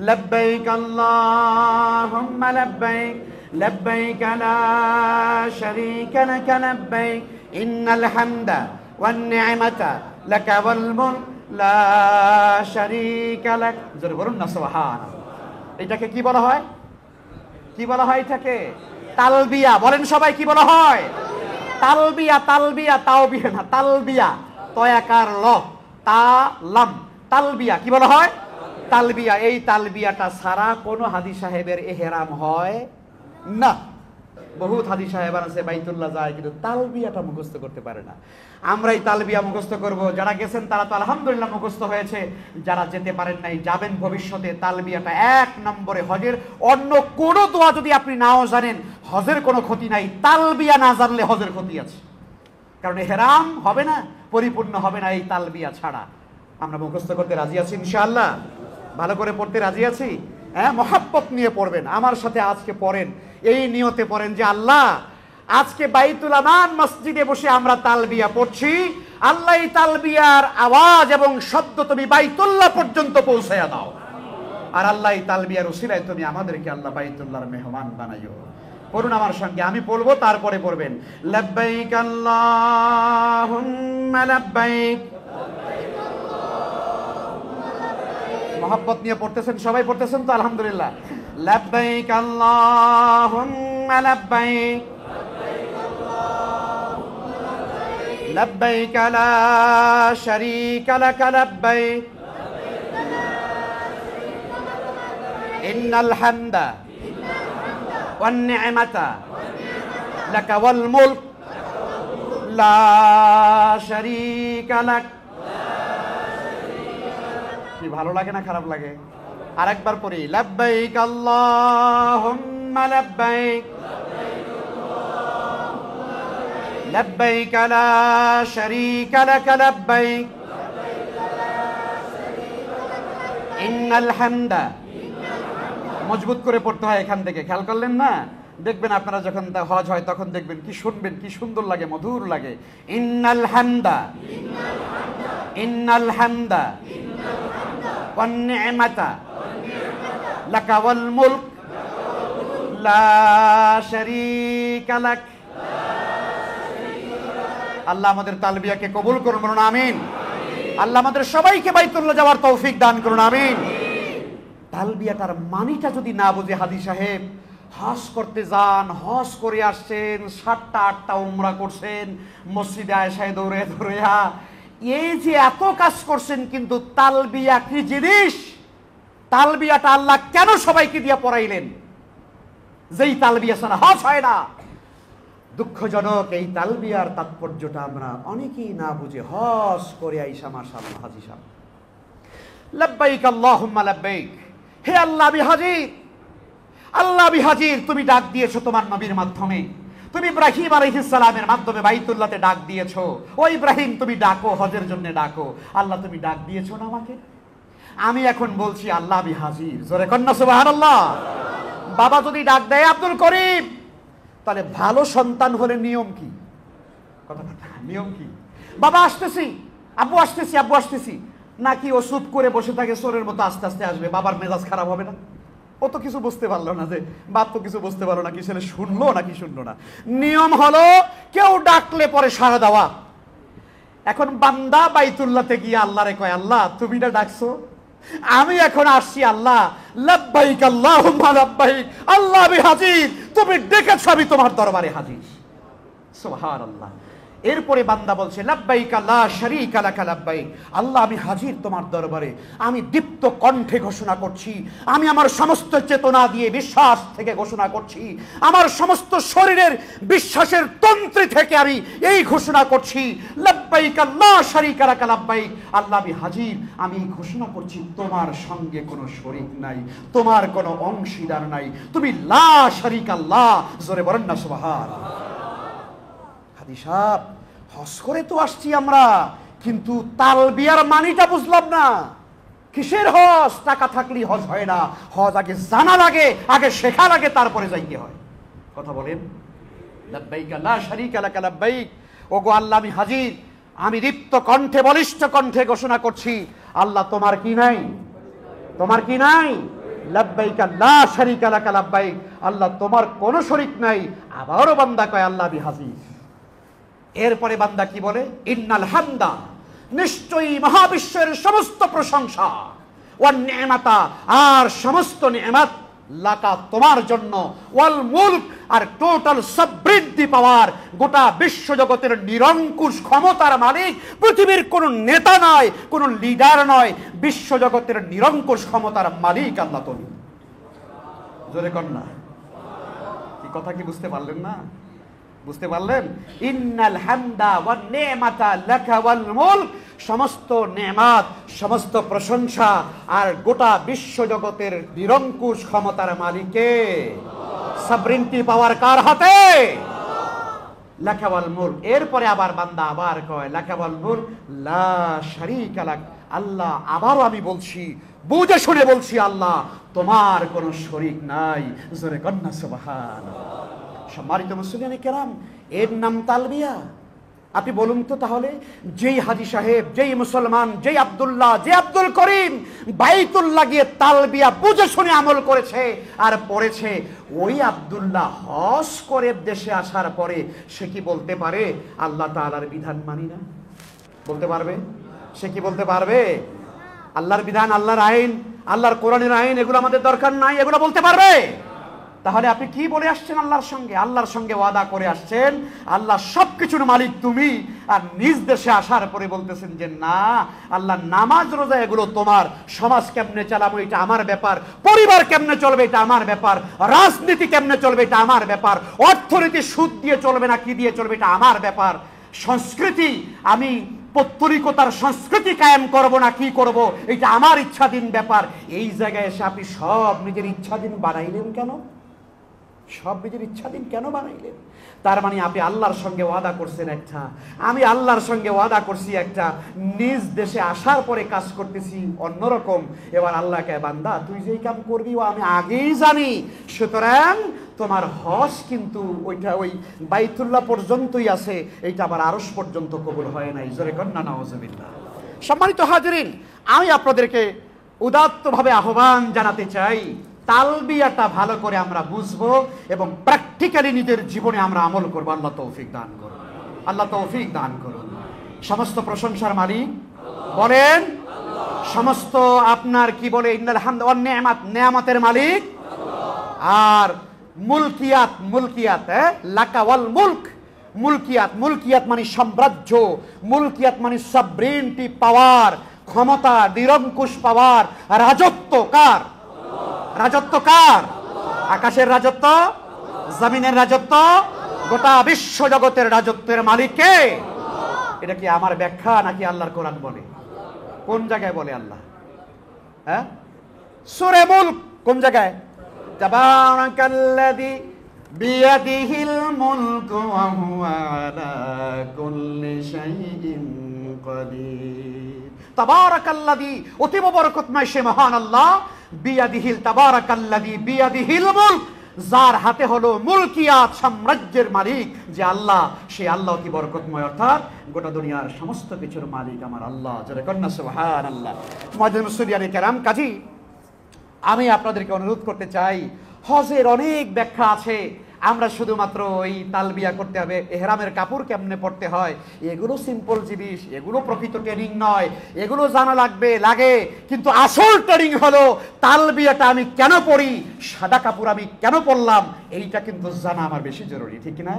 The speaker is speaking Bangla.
লব্বাইক আল্লাহুম্মা লব্বাইক লব্বাইক লা শারীকা লাক লব্বাইক ইন্নাল হামদা ওয়ান নি'মাতা লাকা ওয়াল মুলক লা শারীকা লাক। জোরে বলুন না সুবহানাল্লাহ। এটাকে কি বলা হয়? কি বলা হয় এটাকে? তালবিয়া। বলেন সবাই, কি বলা হয়? তালবিয়া। তালবিয়া, তাওবিয়া না, তালবিয়া। তয়াকার ল তা লাম, তালবিয়া। কি বলা হয়? তালবিয়া। এই তালবিয়াটা ছাড়া কোনো হাজী সাহেবের ইহরাম হয় না। বহুত হাজী সাহেব আছে বাইতুল্লাহ যায়, কিন্তু তালবিয়াটা মুখস্থ করতে পারে না। আমরা এই তালবিয়া মুখস্থ করব। যারা গেছেন তারা তো আলহামদুলিল্লাহ মুখস্থ হয়েছে, যারা যেতে পারেন নাই, যাবেন ভবিষ্যতে। তালবিয়াটা 1 নম্বরে হজের। অন্য কোনো দোয়া যদি আপনি নাও জানেন, হজের কোনো ক্ষতি নাই। তালবিয়া না জানলে হজের ক্ষতি আছে, কারণ ইহরাম হবে না, পরিপূর্ণ হবে না এই তালবিয়া ছাড়া। আমরা মুখস্থ করতে রাজি আছি ইনশাআল্লাহ? ভালো করে পড়তে রাজি আছি? হ্যাঁ, মহাব্বত নিয়ে পড়বেন। আমার সাথে আজকে পড়েন, এই নিয়তে পড়েন যে আল্লাহ, আজকে বাইতুল আমান মসজিদে বসে আমরা তালবিয়া পড়ছি। আল্লাহ এই তালবিয়ার আওয়াজ এবং শব্দ তুমি বাইতুল্লাহ পর্যন্ত পৌঁছায়া দাও। আর আল্লাহ এই তালবিয়ার উসিলায় তুমি আমাদেরকে আল্লাহ বাইতুল্লাহর মেহমান বানাইও। পড়ুন আমার সঙ্গে, আমি পড়বো তারপরে পড়বেন। লব্বাইক আল্লাহুম্মা লব্বাইক। মহব্বত নিয়ে পড়তেছেন, সবাই পড়তেছেন তো আলহামদুলিল্লাহ। লব্বাইক আল্লাহুম্মা লব্বাইক লব্বাইক লা শারীকা লাক লব্বাইক ইন্নাল হামদা ওয়ান নি'মাতা লাকা ওয়াল মুলক লা শারীকা লাক। কি ভালো লাগে না খারাপ লাগে? আরেকবার পড়ি। লব্বাইক আল্লাহুম্মা লব্বাইক লব্বাইক লা শারীকা লাক লব্বাইক ইন্নাল হামদা। মজবুত করে পড়তে হয় এখান থেকে, খেয়াল করলেন না? দেখবেন আপনারা যখন হজ হয় তখন দেখবেন কি শুনবেন, কি সুন্দর লাগে, মধুর লাগে। ইন্নাল হামদা ইন্নাল হামদা ওয়ান নি'মাতা লাকা ওয়াল মুলক লা শারীকা লাক। আল্লাহ আমাদের তালবিয়াকে কবুল করুন, বলুন আমিন। আল্লাহ আমাদের সবাইকে বাইতুল্লাহ যাওয়ার তৌফিক দান করুন, আমিন। তালবিয়াটার মানিটা যদি না বুঝে হাজী সাহেব, হজ করতে যান, হজ করে আসছেন, 7টা 8টা উমরা করছেন, মসজিদে আয়েশায় দৌড়ে দৌড়িয়া, এই যে এত কাজ করছেন, কিন্তু তালবিয়া কি জিনিস, তালবিয়াটা আল্লাহ কেন সবাইকে দিয়ে পড়াইলেন? যেই তালবিয়া ছাড়া হজ হয় না। দুঃখজনক, এই তালবিয়ার তাৎপর্যটা আমরা অনেকেই না বুঝে হজ করে আইসা মাশাআল্লাহ হাজী সাহেব। লব্বাইক আল্লাহুম্মা লব্বাইক। হে আল্লাহ, আমি হাজির। আল্লাহ, আমি হাজির। তুমি ডাক দিয়েছো তোমার নবীর মাধ্যমে, তুমি ইব্রাহিম আলাইহিস সালামের মাধ্যমে বাইতুল্লাহতে ডাক দিয়েছো। ও ইব্রাহিম, তুমি ডাকো, হজের জন্য ডাকো। আল্লাহ, তুমি ডাক দিয়েছো না আমাকে? আমি এখন বলছি আল্লাহ, আমি হাজির। জোরে কন্না সুবহানাল্লাহ। বাবা যদি ডাক দেয় আব্দুল করিম, তাহলে ভালো সন্তান হলে নিয়ম কি? কথা নিয়ম কি? বাবা আসতেছি, আব্বু আসতেছি, আব্বু আসতেছি, নাকি ও চুপ করে বসে থাকে চোরের মতো আস্তে আস্তে আসবে? বাবার মেজাজ খারাপ হবে না? ও তো কিছু বুঝতে পারলো না, যে বাপ তো কিছু বুঝতে পারলো না, কি ছেলে শুনলো নাকি শুনলো না। নিয়ম হলো কেউ ডাকলে পরে সাড়া দেওয়া। এখন বান্দা বাইতুল্লাহতে গিয়ে আল্লাহরে কয়, আল্লাহ তুমি না ডাকছো, আমি এখন আসছি। আল্লাহ, লব্বাইক আল্লাহুম্মা লব্বাইক। আল্লাহ, আমি হাজির। তুমি ডেকেছো, আমি তোমার দরবারে হাজির। সুবহানাল্লাহ। এরপরে বান্দা বলছে, লব্বাইক লা শারীকা লাক লব্বাইক। আল্লাহ, আমি হাজির তোমার দরবারে। আমি দীপ্ত কণ্ঠে ঘোষণা করছি, আমি আমার সমস্ত চেতনা দিয়ে বিশ্বাস থেকে ঘোষণা করছি, আমার সমস্ত শরীরের বিশ্বাসের তন্ত্রী থেকে আমি এই ঘোষণা করছি, লব্বাইক লা শারীকা লাক লব্বাইক। আল্লাহ, আমি হাজির। আমি ঘোষণা করছি তোমার সঙ্গে কোনো শরীক নাই, তোমার কোনো অংশীদার নাই, তুমি লা শারীকা লা। জোরে বলেন না সুবহানাল্লাহ। হাজী সাহেব, হজ করে তো আসছি আমরা, কিন্তু তালবিয়ার মানিটা বুঝলাম না। কিসের হজ? টাকা থাকলেই হজ হয় না। হজ আগে জানা লাগে, আগে শেখা লাগে, তারপরে যাইতে হয়। কথা বলেন। লব্বাইক লা শারীকা লাক লব্বাইক। ওগো আল্লাহ, আমি হাজির। আমি দীপ্ত কণ্ঠে, বলিষ্ঠ কণ্ঠে ঘোষণা করছি, আল্লাহ তোমার কি নাই? তোমার কি নাই? লাব্বাইকা লা শারীকা লাকা লাব্বাইক, আল্লাহ তোমার কোনো শরীক নাই। আবারও বান্দা কয় আল্লাহ বিহাজির। এরপরে বান্দা কি বলে? ইন্নাল হামদা, নিশ্চয়ই মহাবিশ্বের সমস্ত প্রশংসা, ওয়ান নি'মাতা, আর সমস্ত নি'মাত, লাকা তোমার জন্য, ওয়াল মুলক, আর টোটাল সমৃদ্ধি পাওয়ার, গোটা বিশ্ব জগতের নিরঙ্কুশ ক্ষমতার মালিক, পৃথিবীর কোন নেতা নয়, কোন লিডার নয়, বিশ্ব জগতের নিরঙ্কুশ ক্ষমতার মালিক আল্লাহ তুমি। জোরে কন্যা, কি কথা কি বুঝতে পারলেন না? বুঝতে পারলেন? ইন্নাল হামদা ওয়ান নি'মাতা লাকা ওয়াল মুলক, সমস্ত নেমাত, সমস্ত প্রশংসা আর গোটা বিশ্ব জগতের নিরঙ্কুশ ক্ষমতার মালিকে। সাবরিনটি পাওয়ার কার হাতে? লাকা ওয়াল মুলক। এরপরে আবার বান্দা আবার কয় লাকা ওয়াল মুলক লা শারীকা লাক, আল্লাহ আবারও আমি বলছি, বুঝে শুনে বলছি, আল্লাহ তোমার কোনো শরীক নাই। জোরে কন্যা সুবহানাল্লাহ। সম্মানিত মুসলিয়ানে কেরাম, এর নাম তালবিয়া। আপনি বলুন তো তাহলে, যেই হাজী সাহেব, যেই মুসলমান, যেই আব্দুল্লাহ, যে আব্দুল করিম বাইতুল্লাহ গিয়ে তালবিয়া বুঝে শুনে আমল করেছে আর পড়েছে, ওই আব্দুল্লাহ হজ করে দেশে আসার পরে সে কি বলতে পারে আল্লাহ তাআলার বিধান মানি না? বলতে পারবে? সে কি বলতে পারবে? আল্লাহর বিধান, আল্লাহর আইন, আল্লাহর কোরআনের আইন, এগুলো আমাদের দরকার নাই, এগুলো বলতে পারবে? তাহলে আপনি কি বলে আসছেন আল্লাহর সঙ্গে? আল্লাহর সঙ্গে ওয়াদা করে আসছেন, আল্লাহ সবকিছুর মালিক তুমি, আর নিজ দেশে আসার পরে বলতেছেন যে না, আল্লাহ নামাজ রোজা এগুলো তোমার, সমাজ কেমনে চালাবো এটা আমার ব্যাপার, পরিবার কেমনে চলবে এটা আমার ব্যাপার, রাজনীতি কেমনে চলবে এটা আমার ব্যাপার, অর্থনীতি সুদ দিয়ে চলবে না কি দিয়ে চলবে এটা আমার ব্যাপার, সংস্কৃতি আমি পৌত্তলিকতার সংস্কৃতি কায়েম করব না কি করব এটা আমার ইচ্ছাধীন ব্যাপার। এই জায়গায় এসে আপনি সব নিজের ইচ্ছাধীন বানাইলেন কেন? সব নিজের ইচ্ছাধীন কেন বানাইলেন? তার মানে আপনি আল্লাহর সঙ্গে ওয়াদা করছেন একটা, আমি আল্লাহর সঙ্গে ওয়াদা করছি একটা, নিজ দেশে আসার পরে কাজ করতেছি অন্যরকম। এবার আল্লাহকে, বান্দা তুই যেই কাম করবি ও আমি আগেই জানি, সুতরাং তোমার হজ কিন্তু ওইটা ওই বাইতুল্লাহ পর্যন্তই আছে, এইটা আবার আরশ পর্যন্ত কবুল হয় নাই। জোরে কন্যা নাউজুবিল্লাহ। সম্মানিত হাজিরিন, আমি আপনাদেরকে উদাত্তভাবে আহ্বান জানাতে চাই, তালবিয়াটা ভালো করে আমরা বুঝবো এবং প্র্যাকটিক্যালি নিজের জীবনে আমরা আমল করবো। আল্লাহ তৌফিক দান করুন, আল্লাহ তৌফিক দান করুন। সমস্ত প্রশংসার মালিক বলেন, সমস্ত আপনার কি বলে ইন্নাল হামদ ওয়ান নি'মাত, নেয়ামতের মালিক, আর মুলকিয়াত, মুলকিয়াত লাকা ওয়াল মুলক, মুলকিয়াত, মুলকিয়াত মানে সাম্রাজ্য, মুলকিয়াত মানে সবরিনটি পাওয়ার, ক্ষমতা, নিরঙ্কুশ পাওয়ার, রাজত্ব কার? রাজত্ব কার? আকাশের রাজত্ব, জমিনের রাজত্ব, গোটা বিশ্ব জগতের রাজত্বের মালিক কে? এটা কি আমার ব্যাখ্যা নাকি আল্লাহর কোরআন বলে? কোন জায়গায় বলে আল্লাহ? হ্যাঁ, সূরা মুলক কোন জায়গায়? তাবারাকাল্লাযী বিয়াদিহিল মুলকু ওয়া হুয়া আলা কুল্লি শাইইন কাদির। তাবারাকাল্লাযী, অতীব বরকতময় সে মহান আল্লাহ, বিয়াদিহিল, তাবারাকাল্লাযী বিয়াদিহিল মুলক, যার হাতে হলো মুলকিয়াত, সাম্রাজ্যের মালিক যে আল্লাহ, সে আল্লাহ অতি বরকতময়, অর্থাৎ গোটা দুনিয়ার সমস্ত কিছুর মালিক আমার আল্লাহ। যারা কন্যা সুবহানাল্লাহ। মুআজ্জিন মুসলিয়ানে কেরাম, কাজী আমি আপনাদেরকে অনুরোধ করতে চাই, হজের অনেক ব্যাখ্যা আছে, আমরা শুধুমাত্র ওই তালবিয়া করতে হবে, ইহরামের কাপড় কেমনে পড়তে হয়, এগুলো সিম্পল জিনিস, এগুলো প্রকৃত ট্রেনিং নয়, এগুলো জানা লাগে, কিন্তু আসল ট্রেনিং হলো তালবিয়াটা আমি কেন পড়ি, সাদা কাপড় আমি কেন পরলাম, এইটা কিন্তু জানা আমার বেশি জরুরি, ঠিক না?